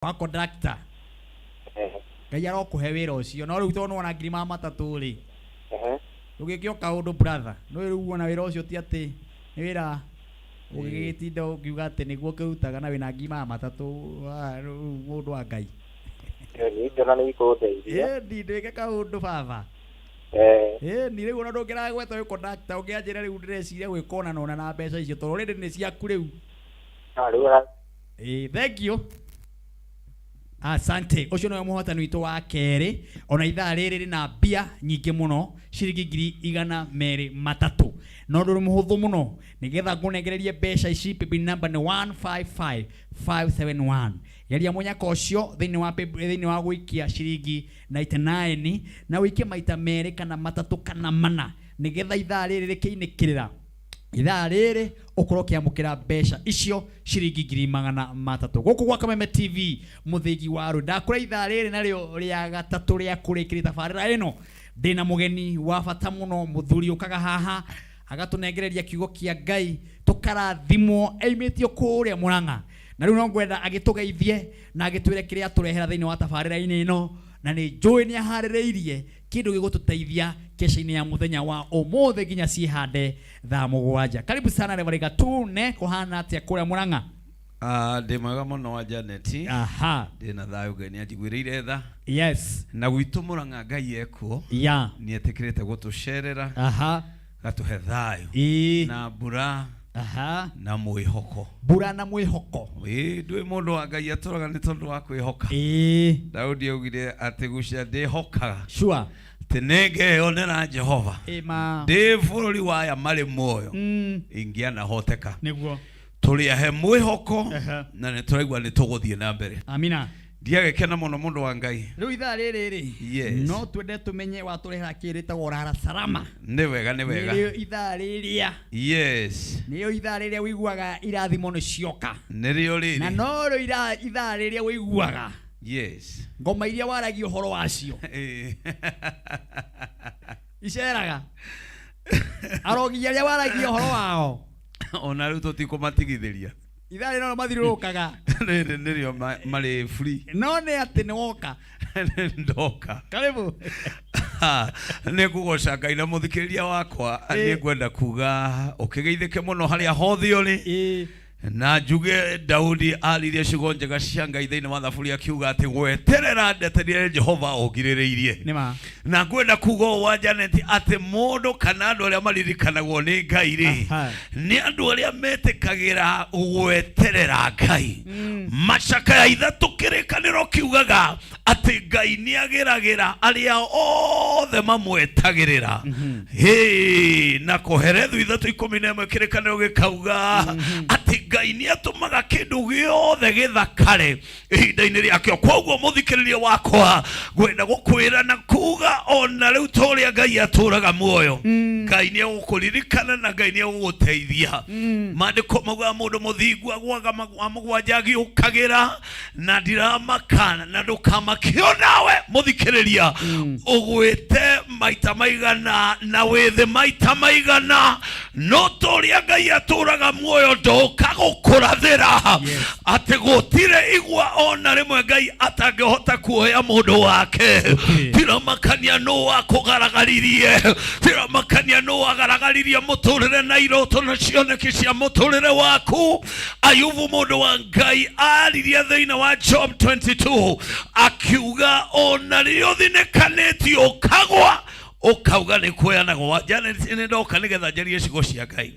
wa conductor ngai arokuhe wira ucio no riu tono na ngiri matatu ri ugikio kaundu brother no riu wona wira ucio ti ati ni wira ugigitinda ukiuga ati niguo kirutaga na wina ngiri matatu mundu wa ngai ni ndona ni ikuteithia ndi ndike kaundu baba ni riu ona ndukira gweta wi conductor ungianjira riu ndireciria gwikona nona na mbeca icio toro rindi ni ciaku riu thank you. Asante. Ucio no muhotani witu wa keri ona ithaa riri na bia nyingi muno ciringi ngiri 123 no nduri muhuthu muno nigetha ngunegererie mbeca ici pipi number ni 155571 yaria munyaka ucio thiini wa gwikia ciringi 99 na wikie maita meri kana matatu kana mana nigetha ithaa riri rikiinikirira ithaa riri ukorwo kiamukira mbeca icio ciringi ngiri 300 guku gwa Kameme TV muthigi waru ndakura ithaa riri nario ria gatatu ria kurikiri tabarira ino ndina mugeni wa bata muno muthuri ukaga haha agatunengereria kiugo kia Ngai tukarathimwo aimitio kuria Murang'a na riu no ngwenda agitugeithie na agitwire kiria turehera thiini wa tabarira ino na ni njui ni ahaririirie kindu gigututeithia kesha-ini ya muthenya wa umuthe nginya ciihande thaa 7. Karibu sana Reverend Tune kuhana atia kuria Murang'a. Ndi mwega muno wa Janet. Aha. Ndina thayu Ngai anjiguiriire tha. Yes. Na gwitu Murang'a Ngai ekuo. Ya. Ni etikirite gutucerera. Aha. Gatuhe thayu. Na mbura. Aha. Na mwihoko. Mbura na mwihoko. Ndui mundu wa Ngai aturaga ni tondu wa kwihoka. Daudi augire ati gucia ndihokaga. Sure. Tenege onera Jehova. Ema. Ndi bururi waya mari moyo. Ingiana hoteka. Niguo. Turi ahe mwihoko na ni turaigwa ni tuguthie na mbere. Amina. Ndiagekena muno mundu wa Ngai. Riu ithaa riri Yes. No twende tumenye waturehera kirita gorara salama. Ni wega ni wega. Ni ithaa riria. Yes. Ni ithaa riria wiguaga irathimo ni cioka. Ni rio riri. Na no ro ithaa riria wiguaga. Yes. Ngoma iria waragio horo wacio. Iceraga. Arogia iria waragio horo wao. Ona riu tutikumatigithiria. Ithaa rino mathirurukaga. Ni rio mari free. No ni ati ni woka. Ndoka. Karibu. Ni kugoca Ngai na muthikiriria wakwa ni ngwenda kuga ukigeithike muno haria hothe uri. Na njuge Daudi aririe ciugo njega cia Ngai thiini wa thaburia akiuga ati gweterera ndeterire Jehova ogiririirie. Nima. Na ngwenda kuga wa Janet ati mundu kana andu aria maririkanagwo ni Ngai ri ni andu aria metikagira gweterera Ngai. Macaka ya ithatu kirikaniro kiugaga ati Ngai ni agiragira aria othe mamwetagirira. Na koherethu ithatu 11 kirikaniro gikauga ati Ngai ni atumaga kindu giothe githakare ihinda-ini riakio. Koguo muthikiriria wakwa ngwenda gukwira na kuga ona riu toria Ngai aturaga muoyo. Ngai ni agukuririkana na Ngai ni aguguteithia. Mandiko mauga mundu muthingu agwaga amugwanja agiukagira na ndiramakana na ndukamakio nawe muthikiriria ugwite maita maigana na withi maita maigana no toria Ngai aturaga muoyo ndoka gukurathira ati gutire igwa ona rimwe Ngai atangihota kuoya mundu wake. Tiramakania no akugaragaririe, tiramakania no agaragaririe muturire na iroto na cioneki cia muturire waku. Ayubu mundu wa Ngai aririe thiini wa Job 22 akiuga ona rio thinekanitio ukagwa ukauga ni kweanaga wa Janet ni ndoka nigetha njarie ciugo cia Ngai.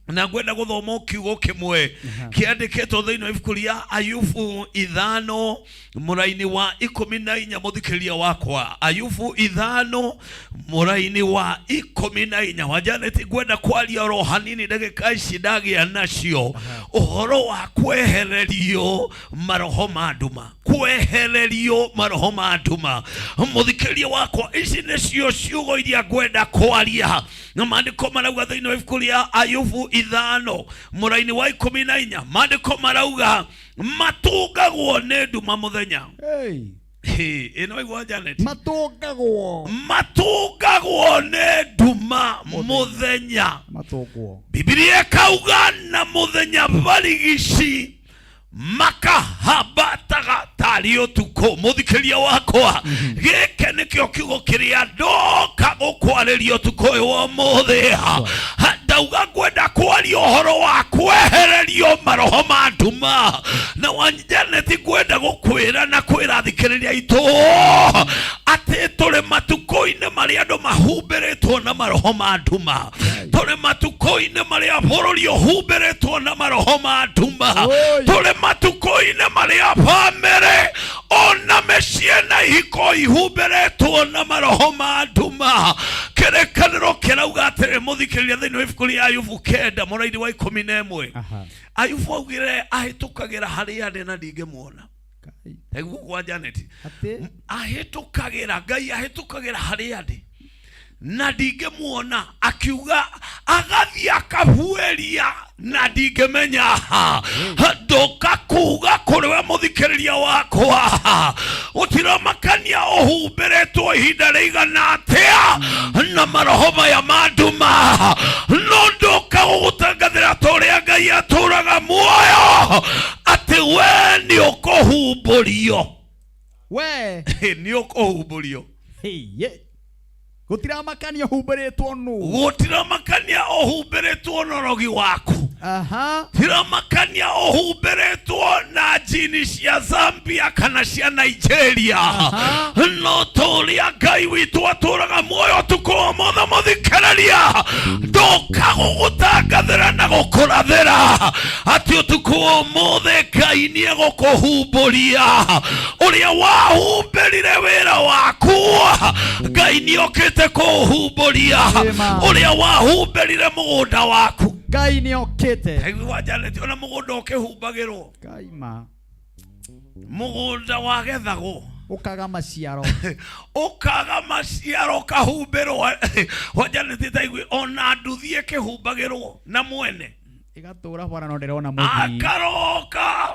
Na ngwenda guthoma kiugo kimwe kiandikitwo thiini wa ibuku ria Ayubu 5 muraini wa 14 muthikiriria wakwa. Ayubu 5 muraini wa 14 wa Janet ngwenda kwaria ro hanini ndagika ici ndagia nacio uhoro wa kwehererio maroho manduma. Kwehererio maroho manduma muthikiriria wakwa. Ici nicio ciugo iria ngwenda kwaria na maandiko marauga thiini wa ibuku ria Ayubu 5 muraini wa 14 maandiko marauga matungagwo ni nduma muthenya. Ino igwa Janet. Matungagwo ni nduma muthenya. Matungwo. Biblia kauga na muthenya barigici makahabataga tario tuko muthikĩria wakwa gĩkĩ nĩkĩo kiugo kĩrĩa ndoka gũkwarĩria tuko wa mũthĩ ndauga kwenda kwaria ũhoro wa kwehererio maroho ma nduma na wanjaneti kwenda gũkwĩra na kwĩra thikĩrĩria itũ atĩ tũrĩ matukũ-inĩ marĩa andũ mahumbĩrĩtwo na maroho ma nduma tũrĩ matukũ-inĩ marĩa bũrũri ũhumbĩrĩtwo na maroho ma nduma tũrĩ matukũ-inĩ marĩa bamĩrĩ ona mĩciĩ na ihiko ihumbĩrĩtwo na maroho ma nduma kĩrĩkanĩro kĩrauga atĩrĩ mũthikĩrĩria thĩinĩ wa ibuku rĩa Ayubu 9 mũraini wa 11 Ayubu augire ahĩtũkagĩra harĩa arĩ na ndingĩmuona Eguo kwa Janet ahĩtũkagĩra Ngai ahĩtũkagĩra harĩa arĩ na ndingĩmuona akiuga agathie akahueria na ndingĩmenya ndoka kuga kũrĩ we mũthikĩrĩria wakwa ũtiramakania ũhumbĩrĩtwo ihinda rĩigana atĩa na maroho maya ma nduma no ndoka gũgũtangathĩra ta ũrĩa Ngai atũraga muoyo atĩ we nĩ ũkũhumbũrio nĩ ũkũhumbũrio gutiramakania humbĩrĩtwo nũ gutiramakania ũhumbĩrĩtwo na rogi waku tiramakania ũhumbĩrĩtwo na jini cia Zambia kana cia Nigeria no tũrĩa Ngai witũ atũraga muoyo tukũ mothe mũthikĩrĩria ndoka gũgũtangathĩra na gũkũrathĩra atĩ ũtukũ mothe Ngai nĩ egũkũhumbũria ũrĩa wahumbĩrire wĩra waku Ngai nĩ okĩte kũhumbũria ũrĩa wahumbĩrire mũgũnda waku Ngai nĩ okĩte aigua Janet ona mũgũnda ũkĩhumbagĩrwo Ngai ma mũgũnda wagethagwo ũkaga maciaro kahumbĩrwo wa Janet taigui ona nduthi ĩkĩhumbagĩrwo na mwene igatũra bwana no nderona mũthii akaroka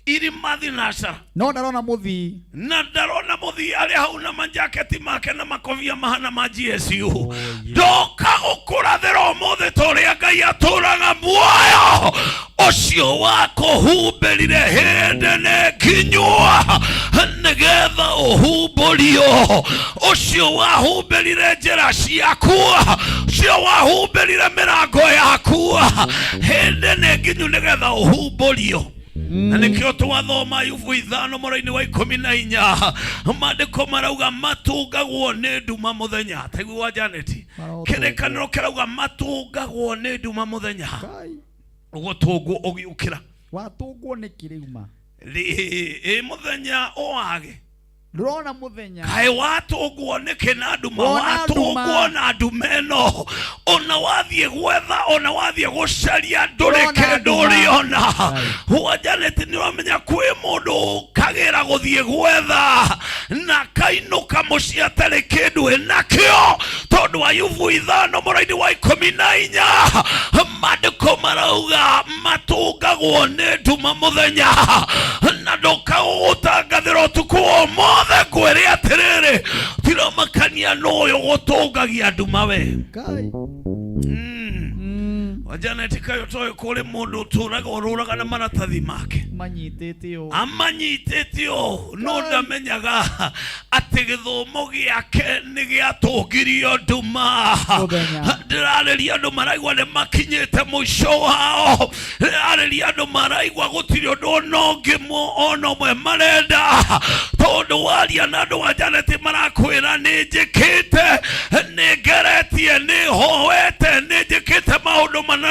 irima thinashara no ndarona mũthii na ndarona mũthii arĩ hau na manjaketi make na makobia mahana ma GSU ndoka gũkũrathĩra ũmũthĩ ta ũrĩa Ngai atũraga muoyo ũcio wakũhumbĩrire hĩndĩ nĩ nginyua nĩgetha ũhumbũrio ũcio wahumbĩrire njĩra ciaku ũcio wahumbĩrire mĩrango yaku hĩndĩ nĩ nginyu nĩgetha ũhumbũrio na nĩkĩo twathoma Ayubu 5 mũraini wa 14 maandĩko marauga matũngagwo nĩ nduma mũthenya taigua Janet kĩrĩkanĩro kĩrauga matũngagwo nĩ nduma mũthenya gũtũngwo ũgiũkĩra watũngwo nĩ kĩrĩuma mũthenya oage ndũrona mũthenya kaĩ watũngwo nĩ kĩna nduma watũngwo na ndumeno ona wathiĩ gwetha ona wathiĩ gũcaria ndũrĩ kĩndũ ũrĩona wa Janet nĩ wamenya kwĩ mũndũ kagĩra gũthiĩ gwetha na kainũka mũciĩ atarĩ kĩndũ enakĩo tondũ Ayubu 5 mũraini wa 14 maandĩko marauga matũngagwo nĩ nduma mũthenya na ndoka gũgũtangathĩra ũtukũ ũmothe ngwĩre atĩrĩrĩ tiramakania n'ũyũ gũtũngagia nduma we Ngai Janet kayo toyo kũrĩ mũndũ ũtũraga ũrũraga na maratathi make amanyitĩte ũũ no ndamenyaga atĩ gĩthomo gĩake nĩ gĩatũngirio nduma ndĩrarĩria andũ maraigua nĩ makinyĩte mũico wao ndĩrarĩria andũ maraigua gũtirĩ ũndũ ona ũmwe marenda tondũ waria na andũ a Janet marakwĩra nĩ njĩkĩte nĩ ngeretie nĩ hoete nĩ njĩkĩte maũndũ mana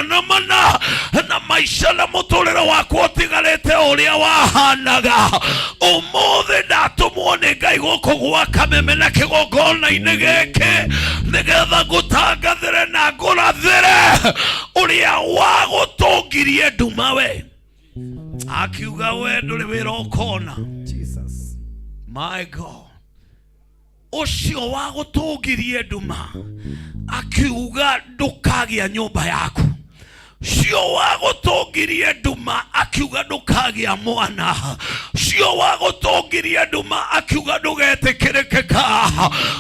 na maisha na mũtũrĩre wakwa ũtigarĩte ũrĩa wahanaga ũmũthĩ ndatũmwo nĩ Ngai gũkũ gwa Kameme na kĩgongona-inĩ gĩkĩ nĩgetha ngũtangathĩre na ngũrathĩre ũrĩa wagũtũngirie nduma we akiuga we ndũrĩ wĩra ũkona Jesus my God ũcio wagũtũngirie nduma akiuga ndũkagĩa nyũmba yaku cio wagutungirie nduma akiuga ndukagia mwana, cio wagutungirie nduma akiuga ndugetikirikika,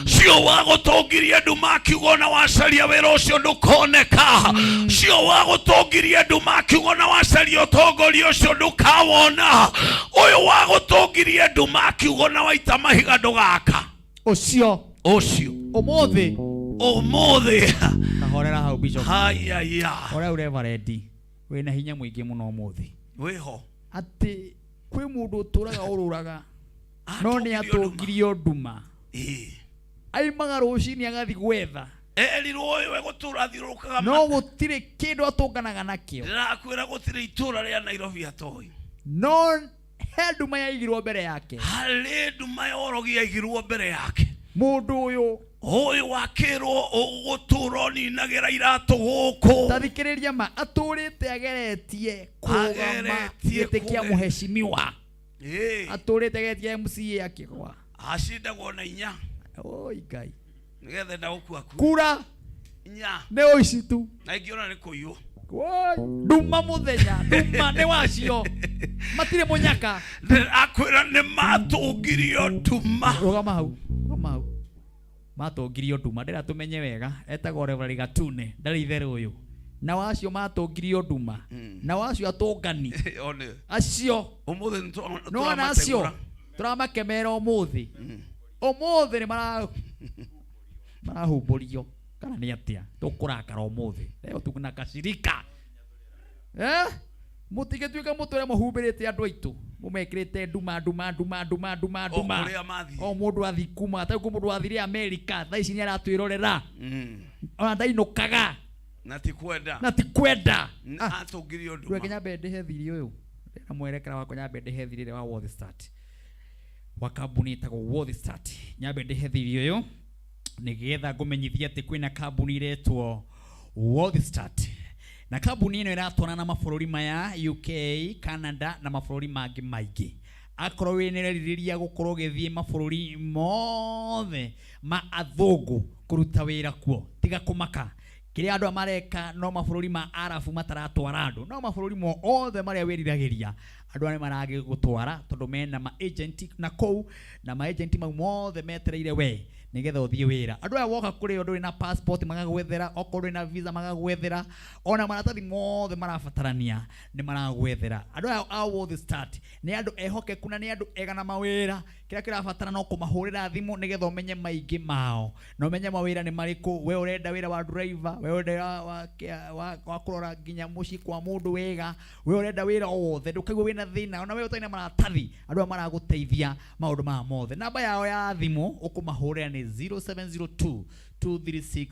cio wagutungirie nduma akiuga na wacaria wira ucio ndukoneka, cio wagutungirie nduma akiuga na wacaria utongoria ucio ndukawona, uyu wagutungirie nduma akiuga na waita mahiga ndugaka ucio umuthi kahorera hau bishop hayaya ora Reverend wina hinya mwingi muno umuthi wiho ati kwi mundu turaga ururaga no ni atungirio nduma aimaga rucini agathi gwetha erirwo we gutura thirukaga no gutire kindu atunganaga nakio ndirakwira gutire itura ria Nairobi atoi no he nduma yaigirwo mbere yake hari nduma yorogi yaigirwo mbere yake mundu uyu wakirwo ugutura ninagira iratu guku tathikiriria ma aturite ageretie kugama gite kia muheshimiwa aturite ageretie MCA akigwa acindagwo na inya oi Ngai nigethe ndagukua kura inya ne oici tu na ingiona ni kuyu nduma muthenya nduma ne wacio matire munyaka akwira ni matungirio nduma rugama hau matungirio nduma ndira tumenye wega etagwo Reverend Gatune ndari ithere uyu na wacio matungirio nduma na wacio atungani acio umuthi no na acio turamakemera umuthi ni marahumburio kana ni atia tukurakara umuthi leo tukuna kashirika mutige tuika mutore muhumbirite andu aitu mumekirite nduma o mundu athikuma ata ku mundu athire America tha ici ni aratwirorera ona ndainukaga na tikwenda atungirio nduma Kenya bende hethiri uyu na mwerekera wako nyabende hethiri wa World Start wakambuni itagwo World Start nyabende hethiri uyu nigetha ngumenyithia ati kwina kambuni iretwo World Start na kambuni ino iratwarana na mabũrũri maya UK, Canada na mabũrũri mangĩ maingĩ akorwo wĩnerĩrĩria gũkorwo gĩthiĩ mabũrũri mothe ma athũngũ kũruta wĩra kuo tiga kũmaka kĩrĩa andũ mareka no mabũrũri ma Arabu mataratwara andũ no mabũrũri mothe marĩa wĩriragĩria andũ arĩa marage gũtwara tondũ mena ma agent na kou na ma agent mau mothe metereire we nigetha uthie wira andu aya woka kuri undu na passport magagwethera okorwo na visa magagwethera ona maratathi mothe marabatarania ni maragwethera andu aya a World Start ni andu ehoke kuna ni andu egana mawira kira kirabatara no kumahurira thimu nigetha umenye maingi mao no umenye mawira ni mariku we urenda wira wa driver we urenda wa kurora nginya muci kwa mundu wega we urenda wira wothe ndukagwe wina thina ona we utaina maratathi andu aya maraguteithia maundu ma mothe namba yao ya thimu ukumahurira ni 0702 236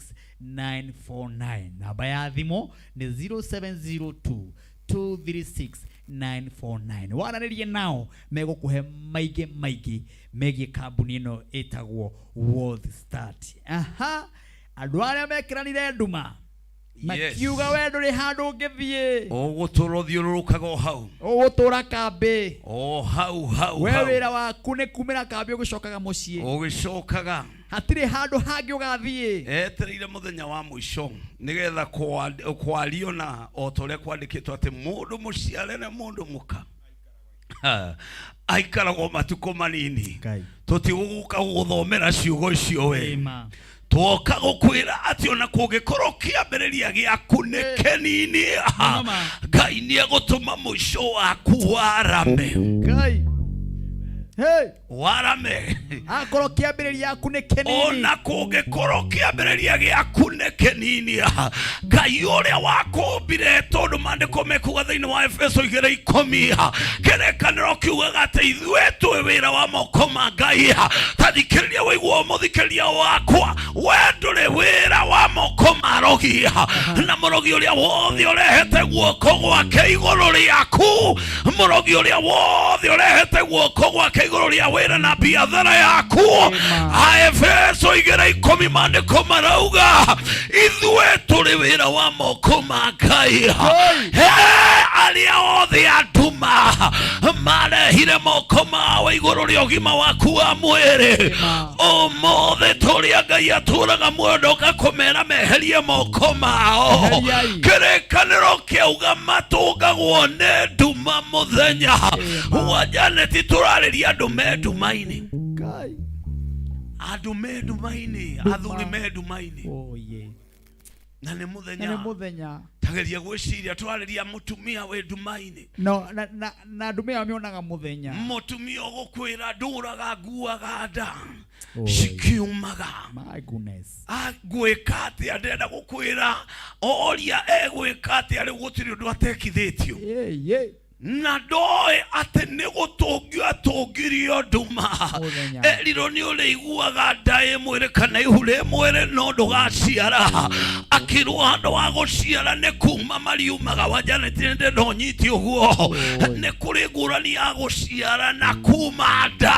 949 namba ya thimu ni 0702 236 949 waranĩrie nao megũkũhe maingĩ megie kambuni ĩno ĩtagwo World Start andũ arĩa mekiranire nduma makiuga we ndũrĩ handũ ũngĩthiĩ ũgũtũra ũthiũrũrũkaga hau ũgũtũra kambĩ hau we wĩra waku nĩ kumĩra kambĩ ũgĩcokaga mũciĩ ũgĩcokaga hatirĩ handũ hangĩ ũgathiĩ etereire mũthenya wa mũico nigetha kwario na otorĩa kwandĩkĩtwo atĩ mũndũ mũciare nĩ mũndũ mũka aikaragwo matukũ manini tũtigũgũka gũthomera ciugo icio we twoka gukwira ati ona kũngĩkorwo kĩambĩrĩria gĩaku nĩ kĩnini Ngai nĩegũtũma mũico waku warame warame akorwo kĩambĩrĩria gĩaku nĩ kĩnini ona kũngĩkorwo kĩambĩrĩria gĩaku nĩ kĩnini Ngai ũrĩa wakũmbire tondũ maandĩko mekuga thĩinĩ wa Efeso 2:10 kĩrĩkanĩro kiugaga atĩ ithuĩ twĩ wĩra wa moko ma Ngai ta thikĩrĩria wĩiguo mũthikĩrĩria wakwa we ndũrĩ wĩra wa moko ma rogi na mũrogi ũrĩa wothe ũrehete guoko gwake igũrũ rĩaku mũrogi ũrĩa wothe ũrehete guoko gwake kwandika iguru ria wira na biathara yaku. Efeso 2:10 maandiko marauga ithue turi wira wa moko ma Ngai. Aria othe atuma marehire moko mawe iguru ria ugima waku wa mwiri. Omothe turi Ngai aturaga muoyo gakumera meherie moko mao. Kirekaniro kiuga matugagwo ne nduma muthenya wa Janeti turariria andu me ndumaini. Andu me ndumaini, athuri me ndumaini. Na ni muthenya tageria gwiciria twariria mutumia we ndumaini. No na ndumia amionaga muthenya. Mutumia ugukwira nduraga nguaga nda. Shikiumaga. My goodness. Agwika ati andenda gukwira oria egwika ati ari gutiri ndu atekithitio. Na ndoe ati ni gutungio atungirio nduma. Eriro ni uri iguaga nda mwire kana ihure mwire no ndugaciara. Akirwo handu wa guciara ne kuma mariumaga wa Janeti ndende ndonyiti uguo. Ne kuri ngurani ya guciara na kuma nda.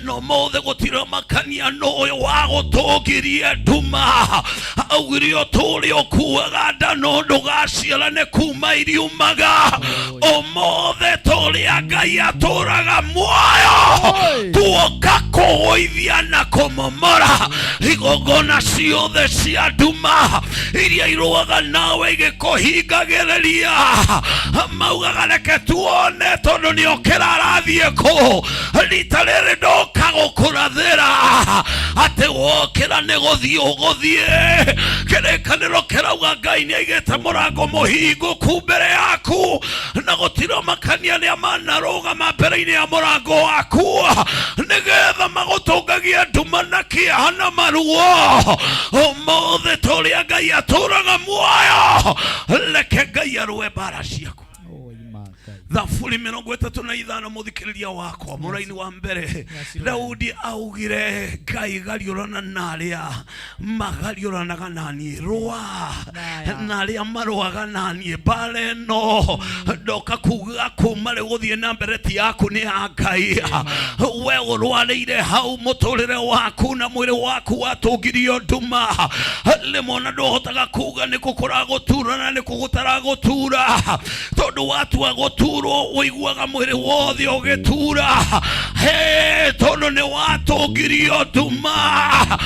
No mothe gutira makania no wa gutungirie nduma. Augirio turi okuaga nda no ndugaciara ne kuma iriumaga. Mothe turi Ngai aturaga muoyo. Tuoka kuoithia na kumomora igongona ciothe cia nduma iria iruaga nawe igikuhingagiria. Maugaga reke tuone tondu nio kirarathie ku. Rita riri ndoka gukurathira ati wokira ni guthie uguthie. Kirekaniro kirauga Ngai ni aigite murango muhinguku mbere yaku na gutira makania ni amanaruga mbere-ini ya murango waku nigetha magutungagia nduma na kiaha na maruo. Omothe turi Ngai aturaga muoyo. Reke Ngai arue mbara ciaku. Thafuri 35 muthikiriria wakwa muraini wa mbere Daudi augire Ngai gariurana naria magariuranaga nanie rwa naria maruaga nanie bare no ndoka kuga kumare guthie na mbere ti yaku ni Ngai. We urwarire hau muturire waku na mwiri waku watungirio nduma. Limona ndohotaga kuga ni gukora gutura na ni kugutara gutura tondu watu agutura uiguaga mwiri wothe ugitura. Tondu ni watungirio nduma.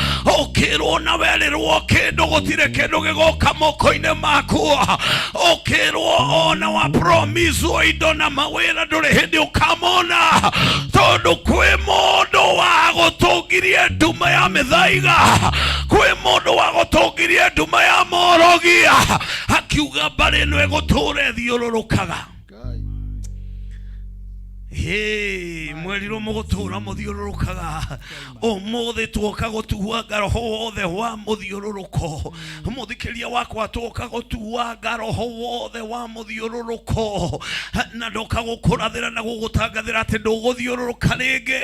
Ukirwo na werirwo kindu gutire kindu gigoka moko-ini maku. Ukirwo ona wa promise indo na mawira nduri hindi ukamona tondu kwi mundu wa gutungirie nduma ya mithaiga. Kwi mundu wa gutungirie nduma ya morogia. Akiuga mbari ino iguture thiururukaga. Mweriro mugutura muthiururukaga. Omothe tuoka gutuanga roho wothe wa muthiururuko. Muthikiria wakwa tuoka gutuanga roho wothe wa muthiururuko. Na ndoka gukurathira na gugutangathira ati nduguthiururuka ringi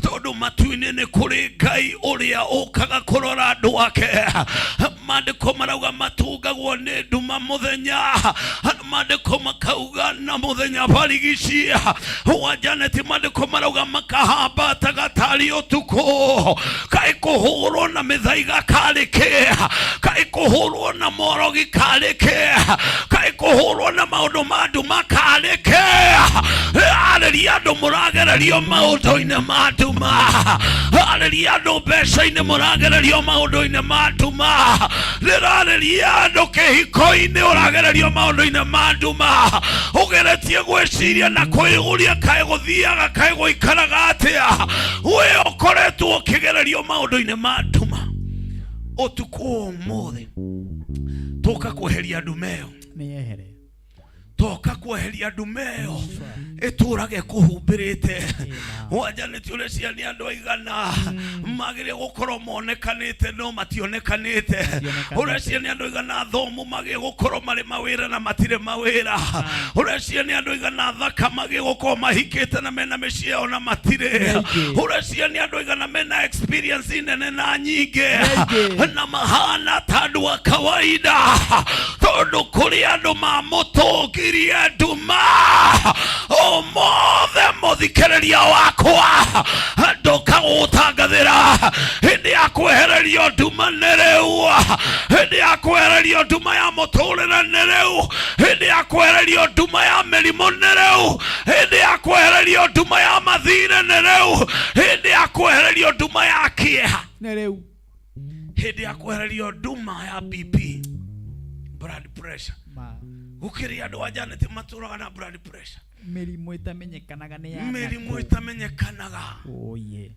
tondu matu-ini ni kuri Ngai uria ukaga kurora andu ake. Maandiko marauga matungagwo ni nduma muthenya. Maandiko makauga na muthenya barigicia wa Janeti. Maandiko marauga makahamba tagatari utuku. Kai kuhurwo na mithaiga karike. Kai kuhurwo na morogi karike. Kai kuhurwo na maundu ma nduma karike. Ariria andu muragererio maundu-ini ma nduma. Ariria andu mbeca-ini muragererio maundu-ini ma nduma. Rirareria andu kihiko-ini uragererio maundu-ini ma nduma. Ugeretie gwiciria na kwiguria kai guthiaga kai guikaraga atia. We ukoretwo ukigererio maundu-ini ma nduma. Utuku umothe tuka kweheria ndumeyo. Toka kweheria ndumeo iturage kuhumbirite. Wa Janeti urecia ni andu aigana magire gukoro monekanite no mationekanite. Urecia ni andu aigana thomu magire gukoro mari mawira na matire mawira. Urecia ni andu aigana thaka magire gukoro mahikite na mena meciao na matire. Urecia ni andu aigana mena experience nene na nyinge na mahana tandu wa kawaida tondu kuri andu mamutungi ũtũgirie nduma ũmothe mũthikĩrĩria wakwa ndũkagũtangathĩra hĩndĩ ya kwehererio nduma nĩ rĩu hĩndĩ ya kwehererio nduma ya mũtũrĩre nĩ rĩu hĩndĩ ya kwehererio nduma ya mĩrimũ nĩ rĩu hĩndĩ ya kwehererio nduma ya mathirĩ nĩ rĩu hĩndĩ ya kwehererio nduma ya kĩeha nĩ rĩu hĩndĩ ya kwehererio nduma ya BP blood pressure gũkĩrĩ andũ a Janet matũraga na blood pressure mĩrimũ ĩtamenyekanaga nĩ ya mĩrimũ ĩtamenyekanaga oye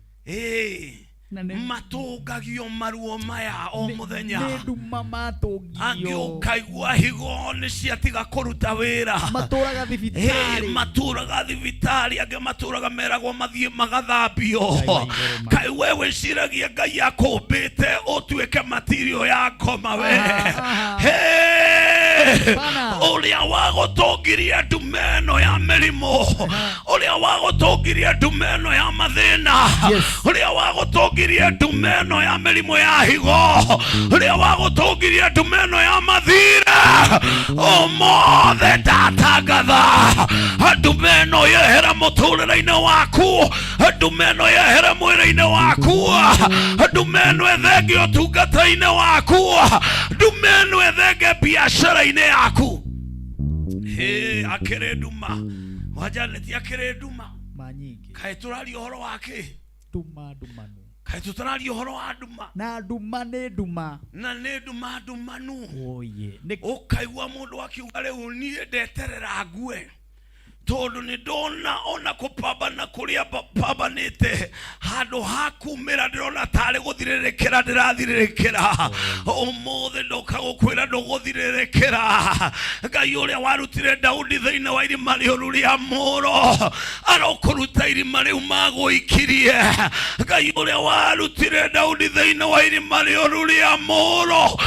matũngagio maruo maya o mũthenya nĩ nduma matũngio angĩ ũkaigua higo nĩ ciatiga kũruta wĩra matũraga thibitarĩ matũraga thibitarĩ angĩ matũraga meragwo mathiĩ magathambio kaĩ we wĩciragia Ngai akũmbĩte ũtuĩke material ya ngoma we ũrĩa wagũtũngirie nduma ĩno ya mĩrimũ ũrĩa wagũtũngirie nduma ĩno ya mathĩna ũrĩa wagũtũngirie nduma ĩno ya mĩrimũ ya higo ũrĩa wagũtũngirie nduma ĩno ya mathirĩ ũmothe ndatangatha nduma ĩno yehere mũtũrĩre-inĩ waku nduma ĩno yehere mwĩrĩ-inĩ waku nduma ĩno ethenge ũtungata-inĩ waku nduma ĩno ethenge biacara-inĩ yaku akĩrĩ nduma Janet akĩrĩ nduma kaĩ tũraria ũhoro wake nduma ndumanu kaĩ tũtararia ũhoro wa nduma na nduma nĩ nduma na nĩ nduma ndumanu oye ũkaigua mũndũ akiuga rĩu niĩ ndeterera ngue tondũ nĩ ndona ona kũpambana kũrĩa pambanĩte handũ ha kumĩra ndĩrona tarĩ gũthirĩrĩkĩra ndĩrathirĩrĩkĩra ũmũthĩ ndoka gũkwĩra ndũgũthirĩrĩkĩra Ngai ũrĩa warutire Daudi thĩinĩ wa irima rĩũru rĩa mũro arokũruta irima rĩu magũikirie Ngai ũrĩa warutire Daudi thĩinĩ wa irima rĩũru rĩa mũro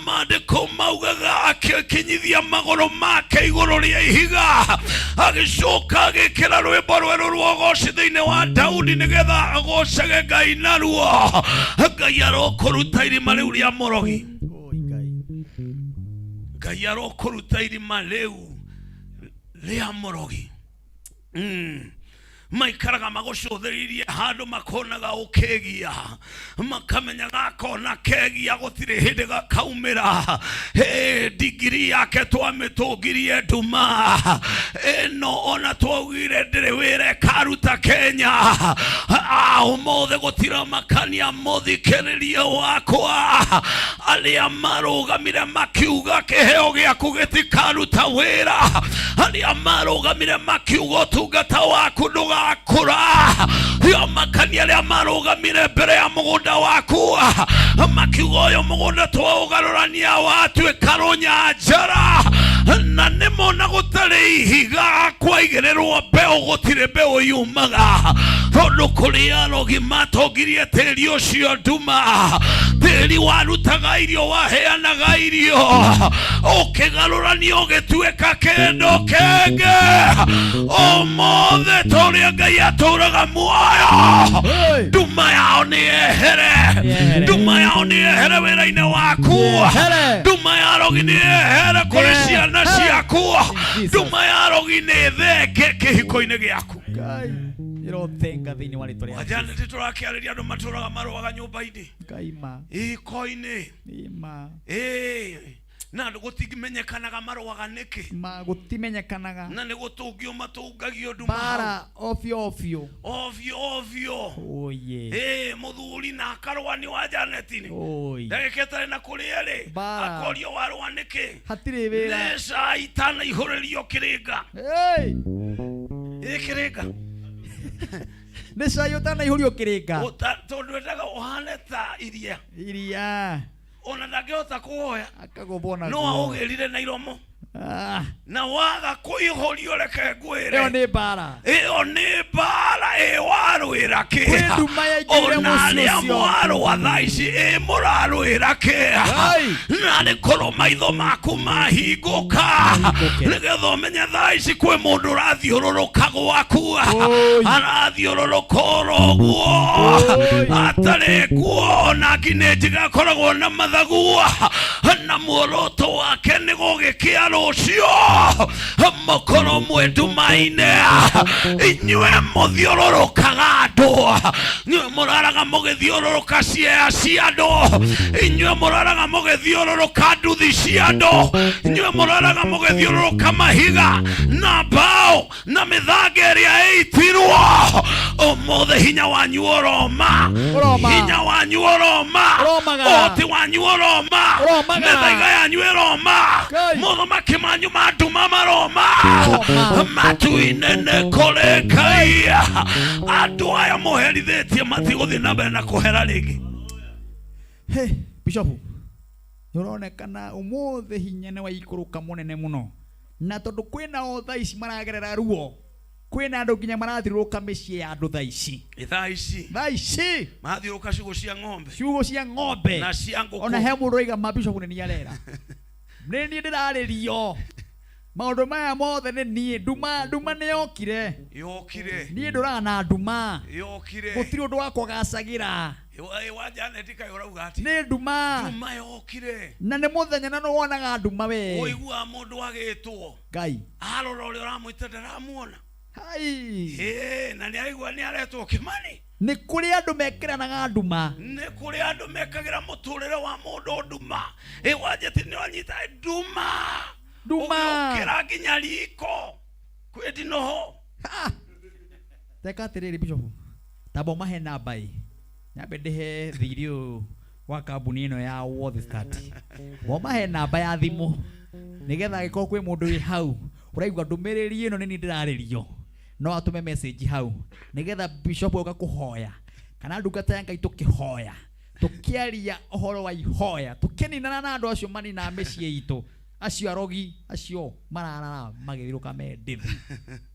maandĩko maugaga akĩkinyithia magũrũ make igũrũ rĩa ihiga agĩcoka agĩkĩra rwĩmbo rwerũ rwa ũgooci thĩinĩ wa Daudi nĩgetha agocage Ngai naruo Ngai arokũruta irima rĩu rĩa mũrogi Ngai arokũruta irima rĩu rĩa mũrogi maikaraga magũcũthĩrĩirie handũ makonaga ũkĩgia makamenyaga akona kegia gũtirĩ hĩndĩ gakaumĩra ndigiri yake twamĩtũngirie nduma ĩno ona twaugire ndĩrĩ wĩra ĩkaruta Kenya ũmũthĩ gũtiramakania mũthikĩrĩria wakwa arĩa marũgamire makiuga kĩheo gĩaku gĩtikaruta wĩra arĩa marũgamire makiuga ũtungata waku ndũga akura yo makania rĩa marũgamire mbere ya mũgũnda waku makiuga ũyũ mũgũnda twaũgarũrania watuĩka rũnyanjara na nĩmona gũtarĩ ihiga kwaigĩrĩrwo mbeũ gũtirĩ mbeũ yumaga tondũ kũrĩ arogi matongirie tĩri ũcio nduma tĩri warutaga irio waheanaga irio ũkĩgarũrania ũgĩtuĩka kĩndũ kĩngĩ ũmũthĩ tũrĩa Ngai atũraga muoyo nduma yao nĩ ehere nduma yao nĩ ehere wĩra-inĩ waku nduma ya rogi nĩ ehere kũrĩ ciana ciaku nduma ya rogi nĩ thenge kĩhiko-inĩ gĩaku ĩrothenga thĩinĩ wa rĩtwa rĩa Janet tũrakĩarĩria andũ matũraga marũaga nyũmba-inĩ iko-inĩ na andũ gũtimenyekanaga marũaga nĩkĩ gũtimenyekanaga na nĩ gũtũngio matũngagio nduma bara ofio mũthuri na akarũa nĩ wa Janet-inĩ ndagĩka ĩtarĩ na kũrĩa akorio warũa nĩkĩ hatirĩ wĩra Kesha itanaihũrĩrio kĩrĩnga kĩrĩnga nĩ cai ũtanaihũrio kĩrĩnga tondũ endaga ũhane ta iria ona ndangĩhota kuoya akagobwo na no aũgĩrire na iromo na waga kũihũrio reke ngwĩre ĩyo nĩ mbara warũĩra kĩeha ona arĩa mwarũa thaa ici mũrarũĩra kĩeha na nĩ korwo maitho maku mahingũka nĩgetha ũmenye thaa ici kwĩ mũndũ ũrathiũrũrũka gwaku arathiũrũrũka ũguo atarĩ nguo na nginya njigakoragwo na mathagu na muoroto wake nĩ gũgĩkĩa ucio mokoro mwetumaine inywe muthiororokaga andu inywe muraraga mugithiororoka cia andu inywe muraraga mugithiororoka nduthi cia andu inywe muraraga mugithiororoka mahiga na bao na mithange iria itirwo umuthe hinya wanyu uroma hinya wanyu uroma oti wanyu uroma methaiga yanyu iroma muthomaki manyu manduma maroma matuinene kore Ngai andu aya muherithitie matiguthi na mbere na kuhera ringi. Hey Bishop, uronekana umuthe hinya ne wa ikuruka munene muno na tondu kwina otha ici maragerera ruo kwina andu nginya marathiruka micii ya andu tha ici mathiruka ciugo cia ng'ombe na cia nguku ona he mundu oiga mabishop ni niarera ni ndiraririo maundu maya mothe ni nie nduma ni yokire ni ndurana nduma gutiri undu wakwa gacagira wajanetika urauga ati ni nduma yokire na ni muthenya na no wonaga nduma we oigua mundu agitwo Ngai arora uri uramwita ndaramuona hai na ni aigua ni aretwo kimani ni kuri andu mekiranaga nduma ni kuri andu mekagira muturire wa mundu nduma wajeti ni wanyita nduma ukira nginya riko kwedi noho teka tiriri Bishop tabo mahe nabai nyabe dehe video wa kambuni ino ya World Start bo mahe namba ya thimu nigetha giko kwi mundu wi hau uraigwa ndumiriri ino ni ndiraririo no atume message hau nigetha Bishop oka kuhoya kana ndungata ya Ngai tukihoya tukiaria ohoro wa ihoya tukininana na andu acio mani na mecii itu acio arogi acio mararara magithiruka me ndithi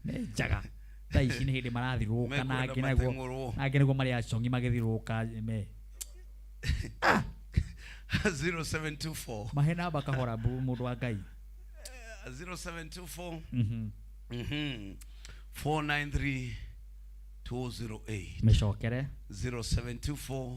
me njaga tha ici ni hindi marathiruka na angĩ nĩguo marĩ acongi magithiruka me 0724 mahe namba kahora mundu wa Ngai 0724 493 208 mecokere 0724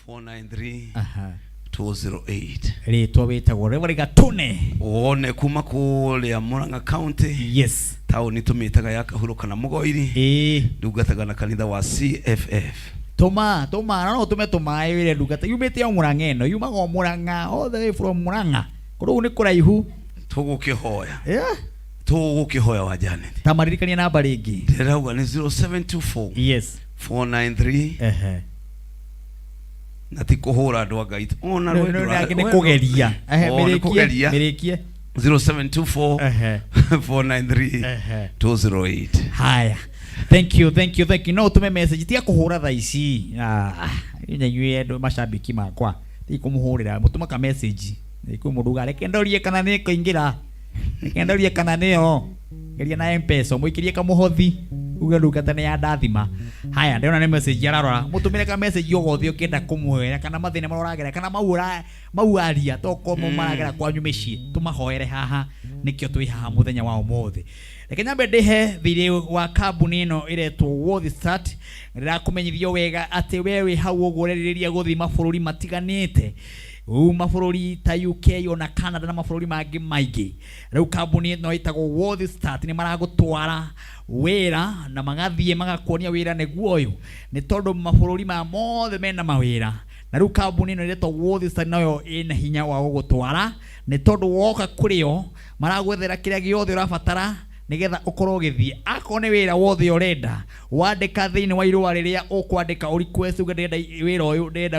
493 208 ritwa witagwo Reverend Gatune one kuma kuria Murang'a County yes tauni tumitaga ya Kahuro kana Mugoiri ndungataga na kanitha wa CFF toma no tume tumae wire ndungata yumite ya Murang'a eno yumaga Murang'a all the way from Murang'a kuru ni kuraihu tugukihoya tugukihoya wa Janet tamaririkania namba ringi ndirauga ni 0724 yes 493 nati kuhura andu a Ngai ona rwe ni kugeria mirikie 0724 493 208 haya thank you no tume message tia kuhura tha ici nyanyue andu mashabiki makwa ti kumuhurira mutuma ka message iku munduga reke ndorie kana ni kuingira reke ndorie kana niyo geria na M-Pesa muikirie ka muhothi uga ndungata ni ya ndathima haya ndona ni message yararora mutumire ka message yogothi ukenda kumwera kana mathina maroragera kana mauaria toko mo maragera kwanyu micii tumahoere haha nikio twi haha muthenya wa umuthi reke nyambe ndihe video wa kambuni ino iretwo World Start ndirakumenyithio wega ati wewe hau ugureriria guthi mabũrũri matiganite mabũrũri ta UK ona Canada na mabũrũri mangĩ maingĩ rĩu kambuni ĩno ĩtagwo World Start nĩ maragũtwara wĩra na magathie magakuonia wĩra nĩguo ũyũ nĩ tondũ mabũrũri ma mothe mena mawĩra na rĩu kambuni ĩno ĩretwo World Start nayo ĩna hinya wa gũgũtwara nĩ tondũ woka kũrĩ o maragwethera kĩrĩa gĩothe ũrabatara nigetha ukorwo githie akone wira wothe urenda wandika thiini wa irua riria ukwandika request ugenda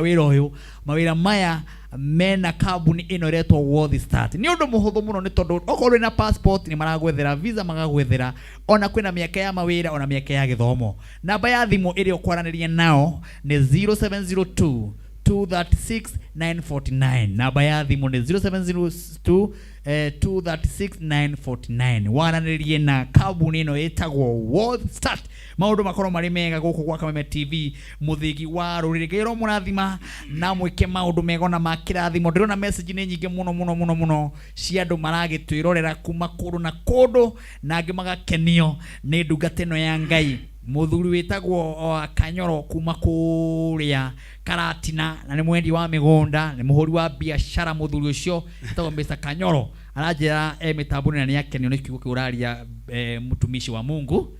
wira uyu mawira maya mena kambuni ino retwo World Start ni undu muhuthu muno ni tondu okorwo na passport ni maragwethera visa magagwethera ona kwina miaka ya mawira ona miaka ya githomo namba ya thimu iri ukwaraniria nao ni 0702 236-949 namba ya thimu ni 0702 236-949 wananirie na kambuni ino itagwo World Start maundu makoro mari mega guku kwa Kameme TV muthigi wa rurigiro murathima na mwike maundu mega na makirathimo ndirona message ni nyingi muno cia andu maragitwirorera kuma kundu na kundu na angi magakenio ni ndungata ino ya Ngai muthuri witagwo Kanyoro kuma kuria Karatina na ni mwendi wa migunda ni muhuri wa biashara muthuri ucio etagwo Mr. Kanyoro arajira mitambo ni akenio ni kiugo kiuraria mutumishi wa Mungu.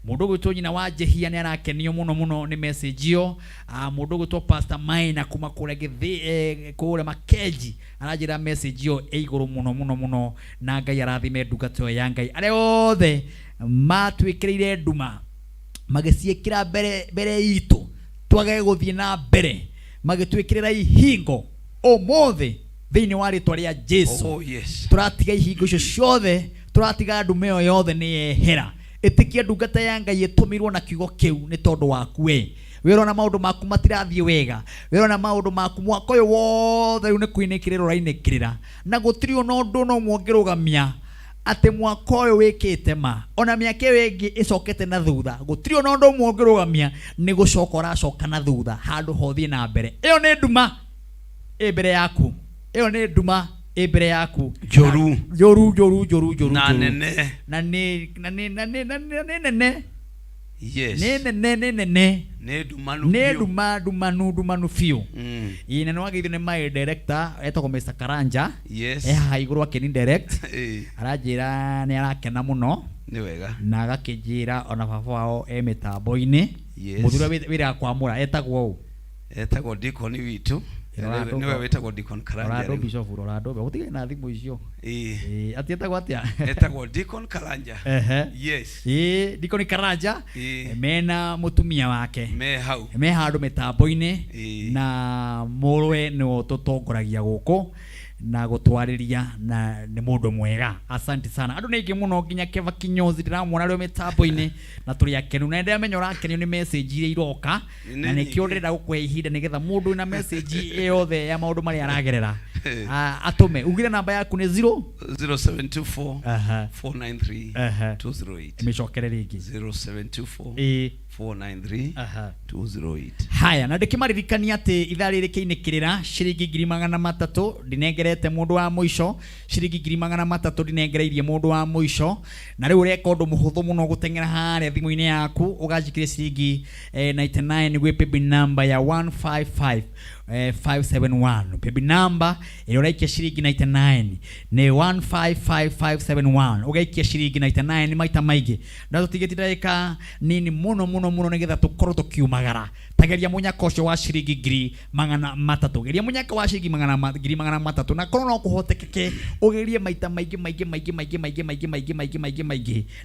Mundu gwitwo nyina wa Jehia ni arakenio muno ni message yo. Mundu gwitwo Pastor Maina kuma kure githi kure Makeji arajira message yo iguru muno na Ngai arathime ndugato ya Ngai are othe matwikirire nduma magiciikira mbere itu twage guthie na mbere magitwikirira ihingo omothe thiini wa ritwa ria Jesu. Turatiga ihingo icio ciothe, turatiga ndume yo yothe ni yehera. Itikia ndungata ya Ngai itumirwo na kiugo kiu ni tondu waku we. Wirona maundu maku matirathie wega, wirona maundu maku mwaka uyu wothe riu ni kuinikirira urainikirira na gutiri ona undu no mwongerugamia ate mwaka uyu wikite ma ona miaka wengi icokete na thutha gutiri ona undu mwongerugamia ni gucoka uracoka na thutha handu hothie na mbere. Iyo ni nduma mbere yaku, iyo ni nduma mbere yaku joru na nene yes ne dumanu fiu ina no agithine my director etoko Mr. Karanja haiguru akeni direct arajira ni arakena muno ni wega na agakijira ona baba wao mitambo-ini muthura wira kwamura etagwo Deacon witu niwe wetagwo Deacon Karanja Orado Bishop Orado gutiga na thimu icio atietagwo atia etagwo Deacon Karanja yes Deacon Karanja mena mutumia wake me handu mitambo-ini na murwe no tutongoragia guku na gutwariria na ni mundu mwega. Asante sana andu ningi muno nginya Keva Kinyozi ndiramwona rio mitambo-ini na turi akenu na ndira menya urakenio ni message ire iroka na nikio ndirenda gukwe ihinda nigetha mundu na message yothe ya maundu mari aragerera atume ugire namba yaku ni 0724 493 208 micokere ringi 0724 493 haya na ndikimaririkania ati ithari rikiinikirira shiringi 300 ndinengerete mundu wa muico shiringi 300 ndinengereirie mundu wa muico na riu reka undu muhuthu muno gutengera haria thimu-ini yaku ugajikiria shiringi 99 gwe paybill number ya 155 571 paybill number ile uraikia shiringi 99 ni 155571 ugaikia shiringi 99 maita maigi na tutigitiraika nini muno nigetha tukorwo tukiumagara tageria munyaka ucio wa shiringi 300 geria munyaka wa shiringi 300 na korwo no kuhotekeke ugerie maita maigi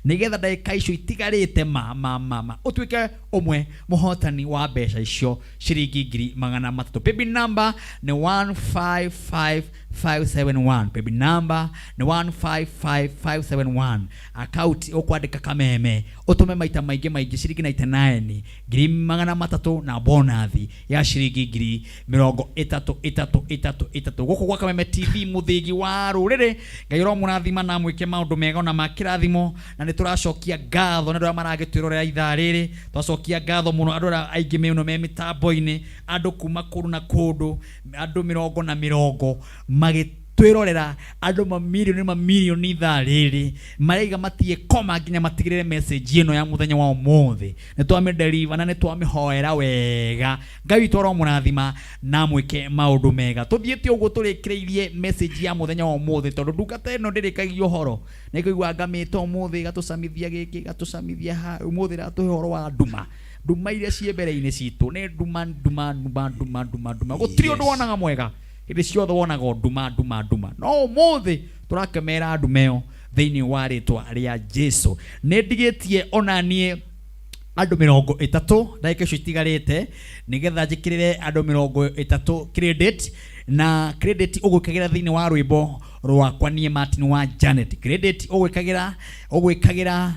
nigetha ndagika icio itigarite ma utwike umwe muhotani wa mbeca icio shiringi 300 paybill number ni 155571 paybill number ni 155571 account ukwandika Kameme utume maita maigi shiringi 99 300 na bonathi ya shiringi 33 guku gwa Kameme TV muthigi wa rurire Ngai ro munathima na mwike maundu mega na makirathimo na nituracokia ngatho na ndu maragitwirorera ithaa riri twacokia ngatho muno andu aingi muno me mitambo-ini andu kuma kuru na kundu andu 100 magitwirorera andu mamilioni ithaa riri maraiga matie koma nginya matigirire message ino ya muthenya wa umuthi nitwame deliver na nitwame hoera wega Ngai twaro munathima na mwike maundu mega tuthiete uguo turikireirie message ya muthenya wa umuthi tondu ndungata ino ndirikagio horo na ikuigua ngamite umuthi gatusamithia giki gatusamithia ha umuthi ratuhe horo wa nduma iria cie mbere-ini citu ni nduma gutiri undu wonaga mwega iri ciothe wonaga nduma no muthi turakemera ndumeo thiini wa ritwa ria Jesu ni ndigitie onanie andu 30 ndagika icio itigarite nigetha njikirire andu 30 credit na credit ugwikagira thiini wa rwimbo rwakwa nie Martin wa Janet credit ugwikagira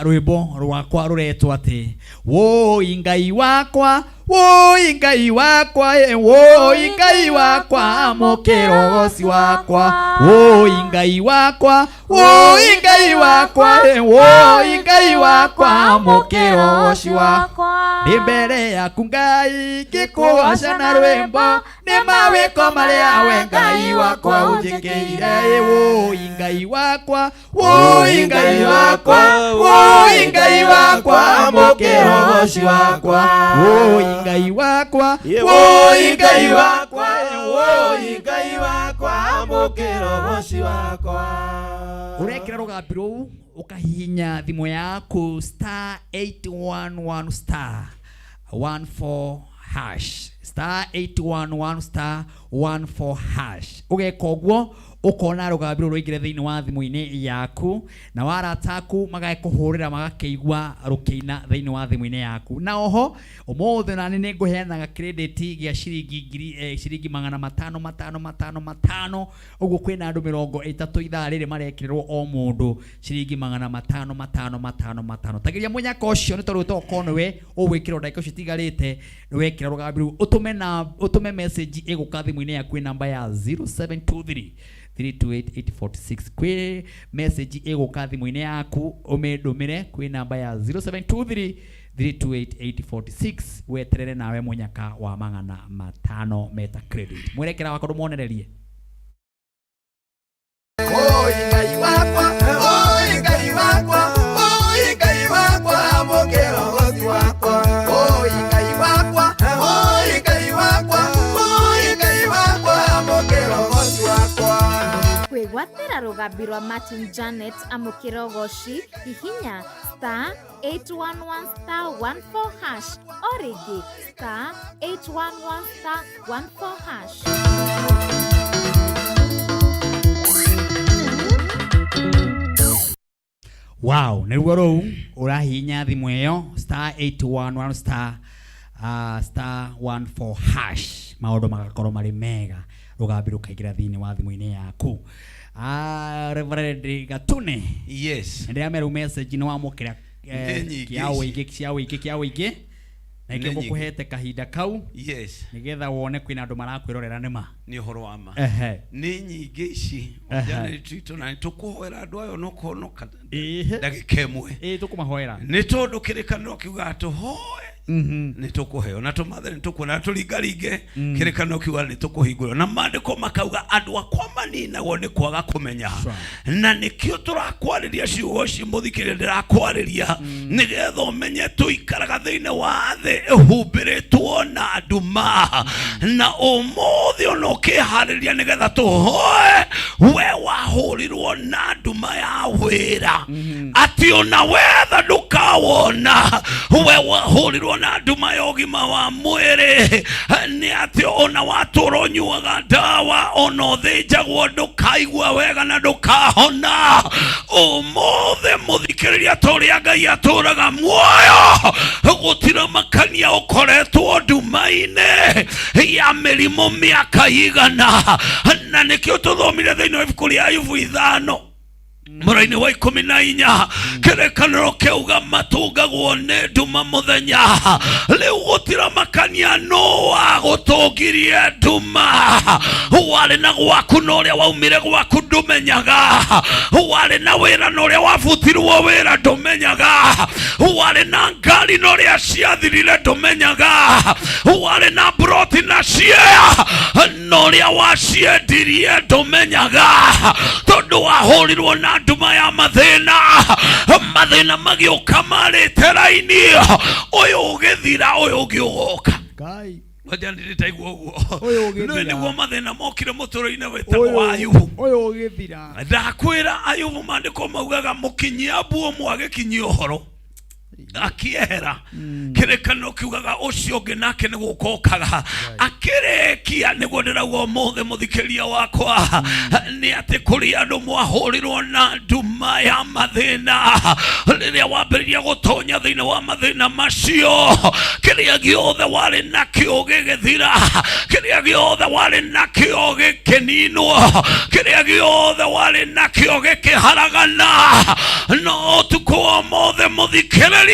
rwimbo rwakwa ruretwa ati woi Ngai wakwa Ngai wakwa mukirogoci wakwa Ngai wakwa Ngai wakwa mukirogoci wakwa ndi mbere yaku Ngai ngikugoca na rwimbo ni mawiko maria we Ngai wakwa unjikire Ngai wakwa Ngai wakwa mukirogoci wakwa Ngai wakwa Ngai wakwa wakwa mukirogoci wakwa. Urekira rugambi ruu ukahihinya thimu yaku *811 *14 hash *811 *14 ugeka uguo ukona rugambi ruru ruingire thiini wa thimu-ini yaku na warataku magekuhurira magakeigua rukiina thiini wa thimu-ini yaku. Na oho umuthi nani ni nguheanaga credit gia ciringi 500 uguo kwina andu 30 ithaa riri marekirwo o mundu ciringi 500 tagiria munyaka ucio ni tondu tokone we ugwikirwo ndagika ucio tigarite wekira rugambi ruru utume message iguka thimu-ini yaku namba ya 0723 328-846 kwi message iguka thimu-ini yaku umindumire kwi namba ya 0723 328-846 weterere nawe munyaka wa 500 meta credit mwerekera wako ndumuonererie. Ngai wakwa Ngai wakwa Ngai wakwa mukirogoci wakwa. Ngai wakwa Ngai wakwa Ngai wakwa mukirogoci wakwa. Kwigwatira rugambi rwa Martin Janet amukirogoci hihinya *811 *14 hash origi *811 *14 hash. Wow, niguo ruu urahinya thimu iyo *811 *14 hash maundu magakorwo mari mega rugambi rukaingira thiini wa thimu-ini yaku. Reverend Gatune, Yes. ndia meru message ni wamukira kia wiki na ikio gukuhete kahinda kau. Yes. Nigetha wone kwina andu marakwirorera nima Ni uhoro wa ma. Ni nyingi ici jana twito na tukuhoera andu ayo no konoka ndagika ndagika imwe tukumahoera ni tondu kirikaniro kiuga tuhoe ni tukuheo na tumathe ni tukuna turingaringe kirikaniro kiuga ni tukuhingurwo na mandiko makauga andu akwa maninagwo ni kwaga kumenya na nikio turakwariria ciugo ci muthikire ndirakwariria nigetha umenye tuikaraga thiini wa thi humbiritwo na nduma na umuthi ono ukihariria nigetha tuhoe we wahurirwo na nduma ya wira ati ona wetha ndukawona we wahurirwo na nduma ya ugima wa mwiri ni ati ona watũra nyuaga ndawa ona ũthĩnjagwo ndukaigua wega na ndukahona umuthi muthikiriria turia Ngai atũraga muoyo gutira makania ukoretwo nduma-ini ya mĩrimũ mĩaka igana na nikio tuthomire thiini wa ibuku ria Ayubu 5 Mũraini wa 14 kĩrĩkanĩro kĩuga matungagwo nĩ nduma mũthenya rĩu gũtira makania no wagũtũngirie nduma warĩ na gwaku na ũrĩa waumire gwaku ndũmenyaga warĩ na wĩra na ũrĩa wabutirwo wĩra ndũmenyaga warĩ na ngari na ũrĩa ciathirire ndũmenyaga warĩ na broti na ciea na ũrĩa waciendirie ndũmenyaga tondũ wahũrirwo na nduma ya mathĩna magĩũka marĩte raini ũyũ ũgĩthira ũyũ ũngĩ ũgoka Ngai waja ndiritaigua ũguo no nĩguo mathĩna mokire mũtũũro-inĩ wĩtagwo wa Ayubu ũyũ ũgĩthira ndakwĩra Ayubu mandĩko maugaga mũkinyia mbuo mwagĩkinyia ũhoro akiehera kĩrĩkanĩro kiugaga ũcio ũngĩ nake nĩ gũkokaga akĩrĩkia nĩguo ndĩrauga ũmũthĩ mũthikĩria wakwa nĩ atĩ kũrĩ andũ mwahũrirwo na nduma ya mathĩna rĩrĩa wambĩrĩria gũtonya thĩinĩ wa mathĩna macio kĩrĩa gĩothe warĩ nakĩo gĩgĩthira kĩrĩa gĩothe warĩ nakĩo gĩkĩninwo kĩrĩa gĩothe warĩ nakĩo gĩkĩharagana no ũtukũ wa ũmũthĩ mũthikĩrĩria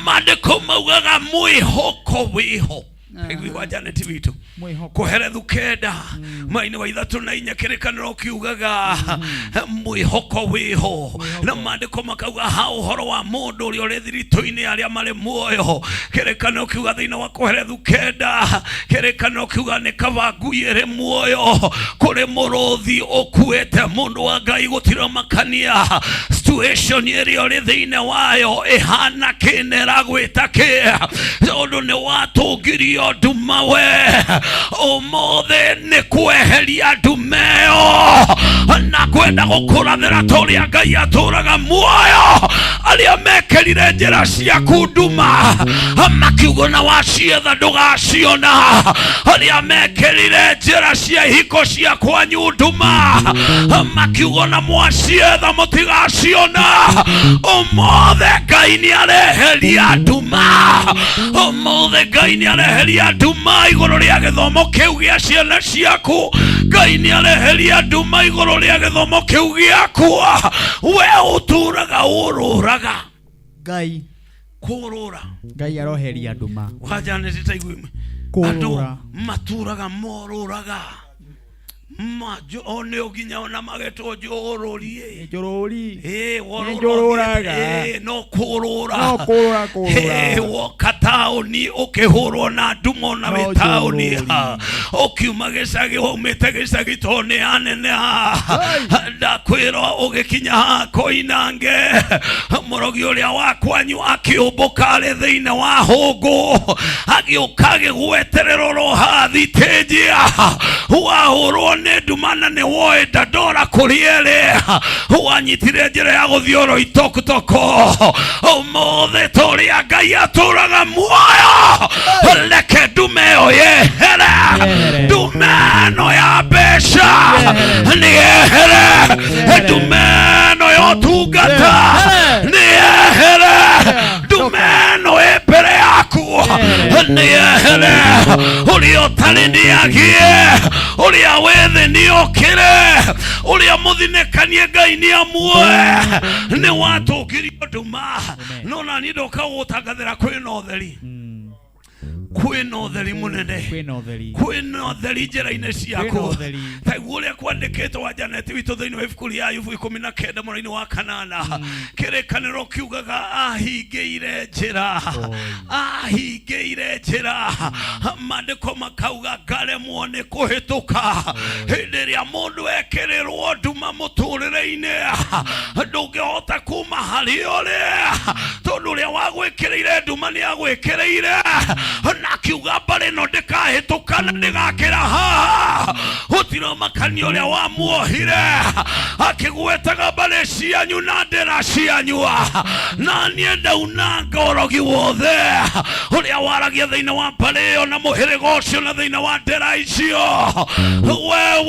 mandĩko maugaga mwĩhoko wĩho Egwi Janet witu kuherethu kenda maini wa 3:4 kĩrĩkanĩro kiugaga mwĩhoko wĩho na mandĩko makauga ha ũhoro wa mũndũ ũrĩa ũrĩ thiritũ-inĩ arĩa marĩ muoyo kĩrĩkanĩro kiuga thĩinĩ wa kuherethu kenda kĩrĩkanĩro kiuga nĩ kaba ngui ĩrĩ muoyo kũrĩ mũrũthi ũkuĩte mũndũ wa Ngai gũtira makania situation ĩrĩa ũrĩ thĩinĩ wayo ĩhana kĩnera gwĩta kĩ ũndũ nĩ watũngirio iyo nduma we umothe ni kweheria ndumeo na kwenda gukurathira toria Ngai aturaga muoyo aria mekerire njira ciaku nduma makiugo na wacietha ndugaciona aria mekerire njira cia hiko cia kwanyu nduma makiugo na mwacietha mutigaciona umothe Ngai ni areheria nduma umothe Ngai ni areheria nduma iguru ria githomo kiu gia ciana ciaku Ngai ni areheria nduma iguru ria githomo kiu giaku we uturaga ururaga Ngai kurura Ngai aroheria nduma wajane titaigwe kurura maturaga moruraga majo one oginya ona mageto jororie jorori woruraga no kurura wokataoni ukihurwo na ndumo na wetaoni okiuma gicagi umite gicagi tone anene ndakwira ugikinya koinange murogi uria wakwanyu akiumbuka ri thiine wa hungu agiukage gweterero rohathi tejia wahurwo ne ndumana ne woe dadora kuriere wanyitire njira ya guthioro itokutoko umothe toria Ngai aturaga muoyo leke ndumeo yehere ndumeno ya besha niyehere ndumeno ya tungata niyehere ndumeno ebere yaku niyehere ulio taliniagie ulia wethe niokire ulia muthinekanie Ngai ni amue ni watu kirio nduma nona nidoka gutangathira kwina utheri kwina utheri munene kwina utheri njira-ini ciaku taiguo uria kwandikitwo wa Janeti witu thiini wa ibuku ria Ayubu 19 mweri-ini wa kanana kirikaniro kiugaga ahingiire njira ahingiire njira mandiko makauga ngaremwo ni kuhituka hindi iria mundu ekirirwo nduma muturire-ini ndungihota kuma hari uri tondu uria wagwikiriire nduma ni agwikiriire na kiuga mbare no ndikahitukana ndigakira haha utiro makanio uria wamuohire akigwetaga mbare cianyu na ndera cianyu na nie ndaunanga urogi wothe uria waragia thiini wa mbare iyo na muhirigo ucio na thiini wa ndera icio we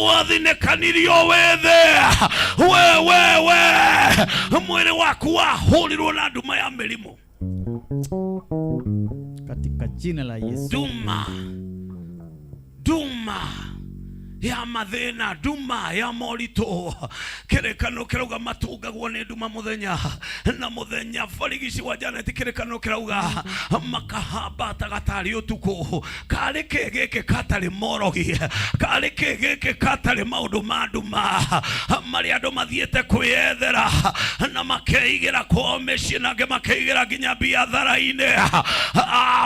wathinekanirio wethe we mwiri waku wahurirwo na nduma ya mirimu katika jina la Yesu. Duma ya mathina nduma ya morito kirekano kirauga matungagwo ni nduma muthenya na muthenya barigisi wa Janeti kirekano kirauga makahamba tagatari utuku kari kegeke katari morogi kari kegeke katari maundu ma nduma mari andu mathiete kwiyethera na makeigira kwa meci na makeigira nginya biathara-ini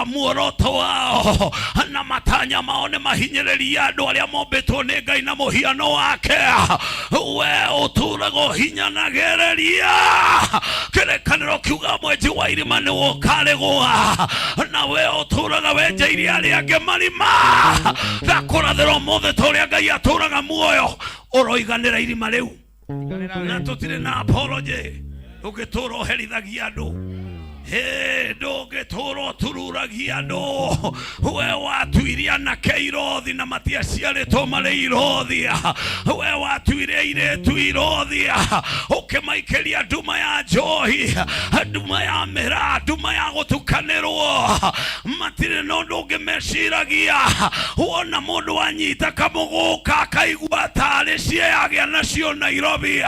muoroto wao na matanya mao ni mahinyiriria andu aria mombetwo ni Ngai na muhiano wake we uturago hinya na gereria kirekaniro kiuga mwenji wa irima ni wokaregwa na we uturaga wenjeire aria ange marima ndakurathira mothe toria Ngai aturaga muoyo uroiganira irima riu na tutire na apology ugitura uherithagia andu doge toro tururagia no we watuiria na keirothi na matiaciare to mare irothi we watuire ire tuirothi ukemaikeria nduma ya njohi nduma ya mera nduma ya gutukanirwo matire no ndoge meciragia wona mundu anyita kamuguka akaigua tari ciagia nacio Nairobi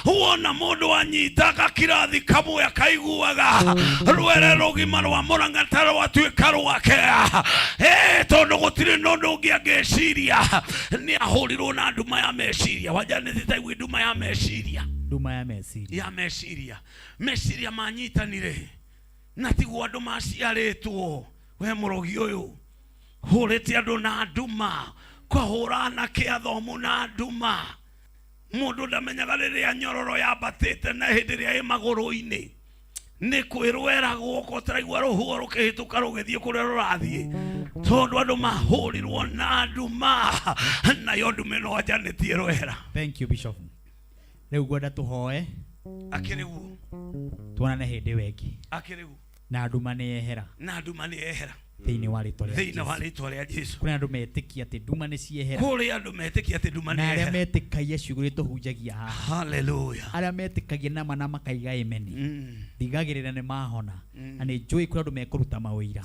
wona mundu anyita kakirathi kamwe akaiguaga rwere rugima rwa Murang'a rwatuika rwake tondu gutire nondu ungi angeciria ni ahurirwo na nduma ya meciria wajane thitaigwi nduma ya meciria meciria manyitanire na tigwo andu maciaritwo we murogi uyu hurite andu na nduma kwahurana kiathomu na nduma mundu ndamenyaga riria nyororo yambatite na hindi ria maguru-ini nĩ kwĩrwera gũkũ tũraigua rũhuho rũkĩhĩtũka rũgĩthiĩ kũrĩa rũrathiĩ tondũ andũ mahũrirwo na nduma nayo ndume no Janet ĩrwera. Thank you Bishop. Rĩu ngwenda tũhoe akĩrĩgu tuonane hĩndĩ wengi akĩrĩgu na nduma nĩ yehera thĩinĩ wa rĩtwa rĩa Jesũ. Kũrĩ andũ metĩkia atĩ nduma nĩ ciehera, na arĩa metĩkagia ciugo tũhunjagia haha. Hallelujah. Arĩa metĩkagia nama na makaiga amen, ndigagĩrĩra nĩ mahona. Na nĩ njũĩ kũrĩ andũ mekũruta mawĩra,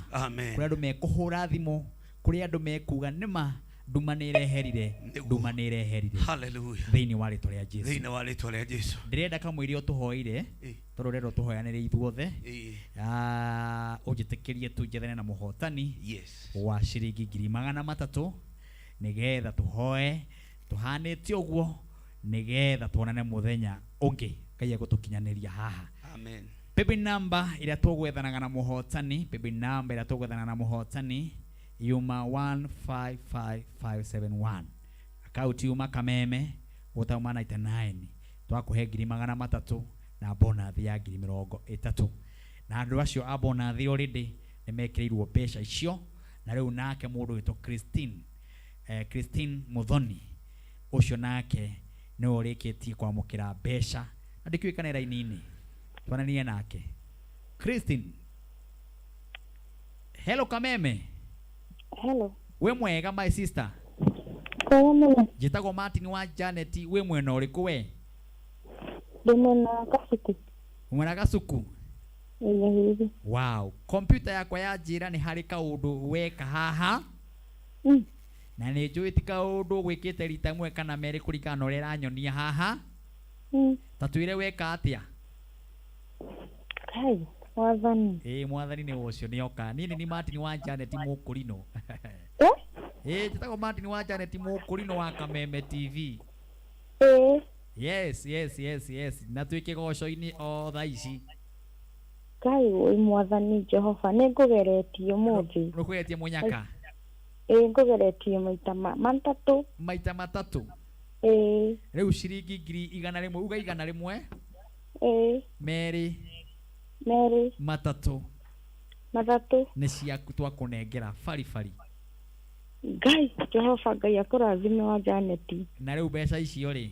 kũrĩ andũ mekũhũra thimũ, kũrĩ andũ mekuga nĩma nduma nĩ ireherire. Hallelujah. Thĩinĩ wa rĩtwa rĩa Jesũ. Ndĩrenda kamũira ũtũhoire tondũ rĩrĩa tũhoyanĩre ithuothe ũnjĩtĩkĩrie tũnjethane na mũhotani wa ciringi 300 nĩgetha tũhoe tũhanĩte ũguo nĩgetha tuonane mũthenya ũngĩ Ngai egũtũkinyanĩria haha. Amen. Baby number ĩrĩa tũgwethanaga na mũhotani yuma 155571 account yuma Kameme utauma 99 twakuhe 300 na bonus ya 30 na andũ acio a bonus already nĩmekĩrĩirwo mbeca icio. Na rĩu nake mũndũ wĩtwo Christine Muthoni ũcio nake nĩ ũrĩkĩtie kwamũkĩra mbeca na ndĩkĩũikane raini-inĩ twananie nake. Christine, hello Kameme. Hello. We mwega my sister? Kameme. Jitagwo Martin wa Janet, we mwena ũrĩkũ we? Ndĩmwena Kasuku. Mwena Kasuku? Hivi. Wow. Computer yakwa ya njĩra nĩ harĩ kaũndũ weka haha. Na nĩ njũĩ ti kaũndũ gwĩkĩte rita ĩmwe kana merĩ kũringana na ũrĩa ũranyonia haha. Ta twĩre weka atĩa? Kai, mwathani. Mwathani nĩ ũcio nĩoka. Niĩ nĩ Martin wa Janet Mũkũrino. Njĩtagwo Martin wa Janet Mũkũrino wa Kameme TV. Yes. Na twĩ kĩgoco-inĩ o thaa ici. Kai, oi mwathani Jehova nĩngũgeretie mũthĩ. Nĩkũgeretie mũnyaka? Ngũgeretie maita matatũ. Rĩu ciringi 100 uga 100 merĩ matatũ nĩ ciaku twakũnengera baribari. Ngai Jehova Ngai akũrathime wa Janet. Na rĩu mbeca icio rĩ?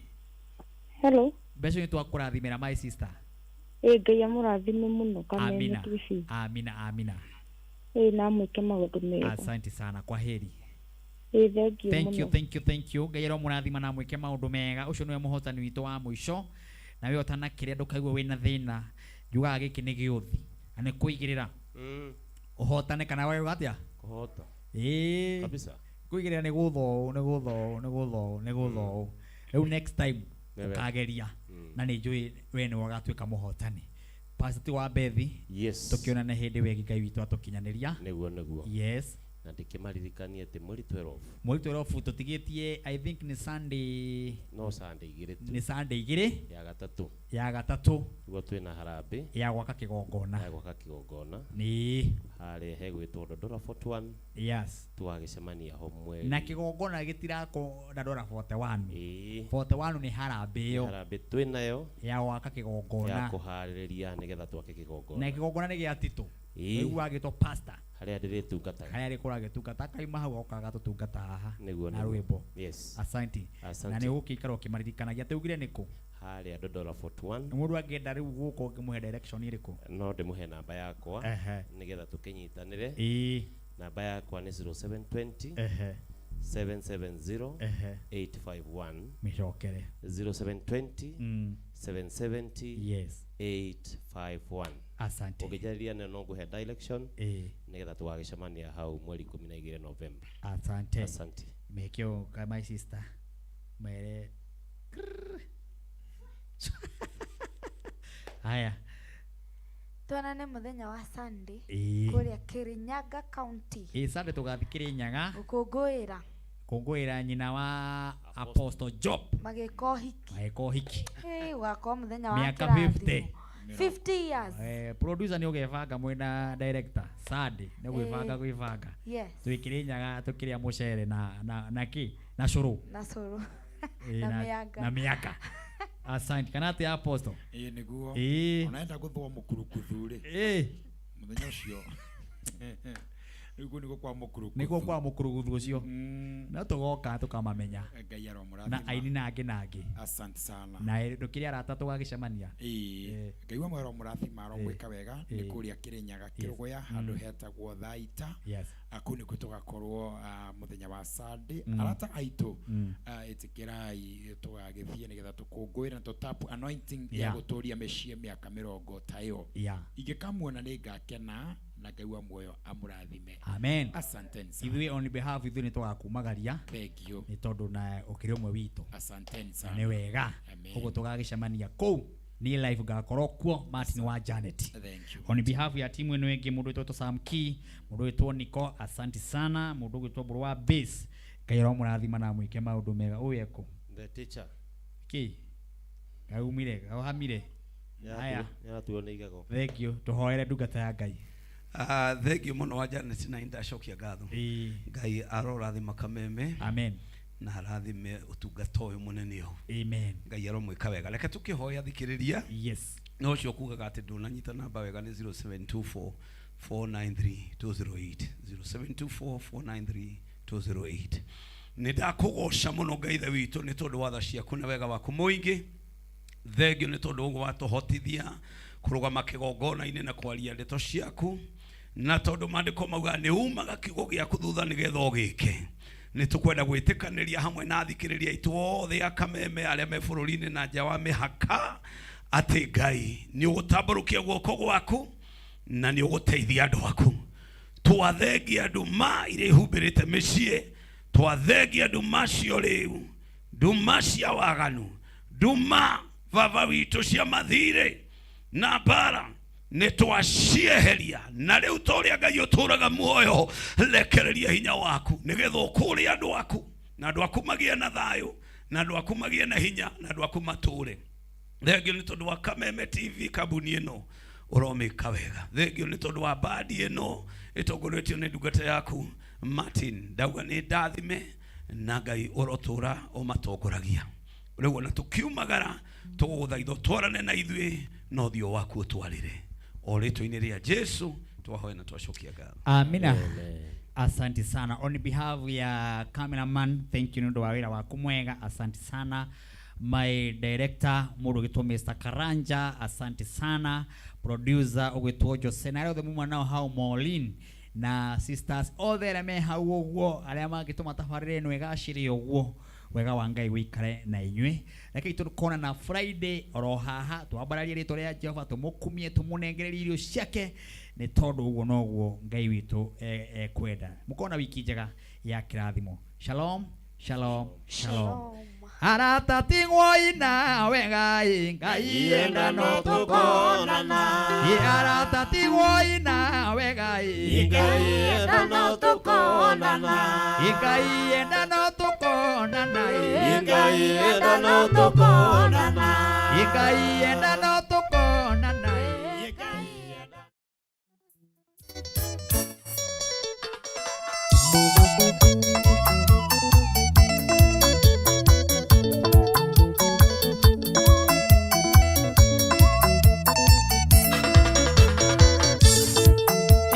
Hello. Mbeca nĩ twakũrathimĩra my sister. Ngai amũrathime mũno Kameme TV. Amina. Na mwĩke maũndũ mega. Asante sana, kwa heri. Thank you. Ngai ero mũrathima na mwĩke maũndũ mega. Ũcio nĩwe mũhotani witũ wa mũico. Na we otana kĩrĩa ndũkaigua wĩna thĩna. Njugaga gĩkĩ nĩ gĩũthi. Na nĩ kũigĩrĩra. Ũhotane kana wewe atĩa? Kũhota. Kabisa. Kũigĩrĩra nĩ gũthoo. Rĩu next time ũkageria. Na nĩ njũĩ we nĩ wagatuĩka mũhotani. Pastor wa Bethi. Yes. Tukionana hĩndĩ wegi Ngai witũ atũkinyanĩria. Nĩguo. Yes. Na ndĩkĩmaririkanie atĩ mweri 12 tũtigĩtie I think nĩ Sunday. No Sunday 2. Nĩ Sunday 2 ya gatatũ nĩguo twĩna harambĩ ya gwaka kĩgongona nĩ harĩa hegwĩtwo Dodora 41. Yes. Twagĩcemania ho mweri na kĩgongona gĩtirako Dodora 41. 41 nĩ harambĩ twĩnayo ya gwaka kĩgongona ya kũharĩrĩria nĩgetha twake kĩgongona. Na kĩgongona nĩ gĩa Tito. Rĩu wagĩtwo pastor harĩa ndĩrĩtungataga harĩa rĩkũragĩtungata kaima hau okaga tũtungata haha na rwĩmbo. Yes. Asante. Na nĩ ũgũkĩikara ũkĩmaririkanagia tũugire nĩkũ harĩa Dodora 41. Mũndũ angĩenda rĩu gũkũ ũkĩmũhe direction ĩrĩkũ? No ndĩmũhe namba yakwa nĩgetha tũkĩnyitanĩre. Namba yakwa nĩ 0720 770 851. Mĩcokere 0720 770 yes 851. Asante. Ũkĩjarĩria no ngũhe direction nĩgetha tũgagĩcemania hau mweri 12 November. Asante. Mekio kama my sister mere haya tuonane muthenya wa Sunday kũrĩa Kirinyaga County. Sunday tũgathii Kirinyaga kũngũĩra nyina wa Apostle Job magĩka ũhiki. Ũgakorwo mũthenya wa miaka 50 years. Producer nĩ ũgebanga mwena director Sunday nĩ gwĩbanga. Yes. Twĩkĩrĩnyaga tũkĩrĩa mũcere na cũrũ na mĩanga. Asante kanate apostle. Niguo. Unaenda guthwa mukurukuthuri. Muthenya ucio. Niguo kwa mukurukuthuri. Niguo kwa mukuruguthu ucio. Na tugoka tukamamenya. Ngai aromurathima. Na aini nangi. Asante sana. Na ndukiria arata tugagicemania. Ngai wa mwero murathima aromwika wega ni kuria kirinyaga kirugoya handu hetagwo Thaita. Yes. Akuni kutugakorwo muthenya wa Sunday arata aitu itikirai tugagithie nigetha tukungwira to tap anointing ya guturia meshie miaka 20 tayo ingikamuona ni ngakena na Ngai wa muoyo amurathime. Amen. Asante. Ithuĩ on behalf ithuĩ ni twakumagaria. Thank you. Ni tondu na ukiri umwe witu. Asante sana. Ni wega. Koguo tugagicemania kuu ni live gakorwo kuo Martin wa Janet. Thank you. On behalf ya timu eno wengi mundu witwa Sam Key, mundu witwa Nico, asante sana, mundu witwa Buru wa Base. Ngai murathima na mwike maundu mega uyeko. The teacher. Ki. Gaumire, gahamire. Haya. Ya tuone igako. Thank you. Tuhoere ndungata ya Ngai. Thank you muno wa Janet na indashokia gatho. Ngai arorathima Kameme. Amen. Na harathime utungata uyu munene ho. Amen. Ngai aromwika wega. Reke tukihoya thikiriria. Yes. No cio kugaga ati ndunanyita namba wega ni 0724 493 208 0724 Nidakugosha muno Ngai the witu ni tondu wa tha ciaku na wega waku muingi. Thengio ni tondu wa tuhotithia kurugama kigongona-ini na kwaria ndeto ciaku na tondu mandiko mauga ni umaga kiugo giaku thutha nigetha ugike. Ni tukwenda gwitikaniria hamwe na thikiriria itu othe ya Kameme aria me bururi-ini na nja wa mihaka ati Ngai ni ugutamburukia guoko gwaku na ni uguteithia andu aku. Twathengia andu ma ire humbirite micii, twathengia andu macio riu, nduma cia waganu, nduma vava witu cia mathire na bara ni twacieheria na riu toria Ngai uturaga muoyo lekereria hinya waku nigetha ukuria andu aku na andu aku magie na thayu na andu aku magie na hinya na andu aku mature. Thengio ni tondu wa Kameme TV kabuni eno uromika wega. Thengio ni tondu wa badi eno itongoretio ni ndungata yaku Martin. Ndauga ni ndathime na Ngai urotura umatongoragia. Riu na tukiumagara tuguthaitho twarane na ithuĩ no thio waku utwarire. O ritwa-ini ria Jesu twahoya na twashokia ngatho. Amina. Asante sana. On behalf ya cameraman, thank you ndo wawira waku mwega. Asante sana. My director mundu gitwa Mr. Karanja, asante sana. Producer ogitwa Jose na the muma now how Molin na sisters all there me how wo aria magituma tafarire no egashiri ogwo wega wa Ngai wikare na inywe. Reke itukona na Friday oro haha twambararia ritwa ria Jehova tumukumie tumunengererie irio ciake ni tondu uguo noguo Ngai witu kwenda. Mukona wiki njega ya kirathimo. Shalom, shalom, shalom. Arata tingwoi na wengai Ngai enda no tukonana. Arata tingwoi na wengai Ngai enda no tukonana. Ngai enda no tukonana. Ngai enda no tukonana. Ngai enda no tukonana.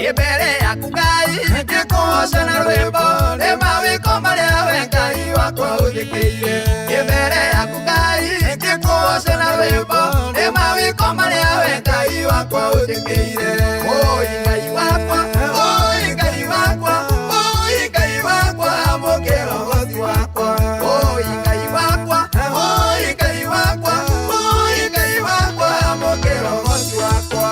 Ibere yaku Ngai ngikuhoca na rwimbo ni mawiko maria we Ngai wakwa uthikiire. Ibere yaku Ngai ngikuhoca na rwimbo ni mawiko maria we Ngai wakwa uthikiire. Oi Ngai wakwa, oi Ngai wakwa, oi Ngai wakwa mukirogothi wakwa. Oi Ngai wakwa, oi Ngai wakwa, oi Ngai wakwa mukirogothi wakwa.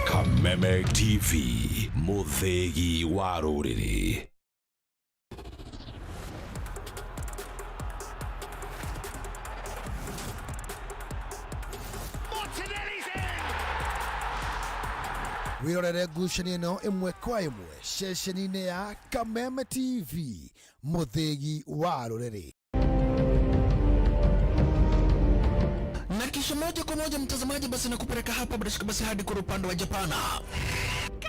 Kameme TV, muthegi wa ruriri. Wirorere ngucanio ino imwe kwa imwe ceceni-inĩ ya Kameme TV, muthegi wa ruriri. kisha moja kwa moja mtazamaji, basi nakupeleka hapa basi hadi kwa upande wa Japana.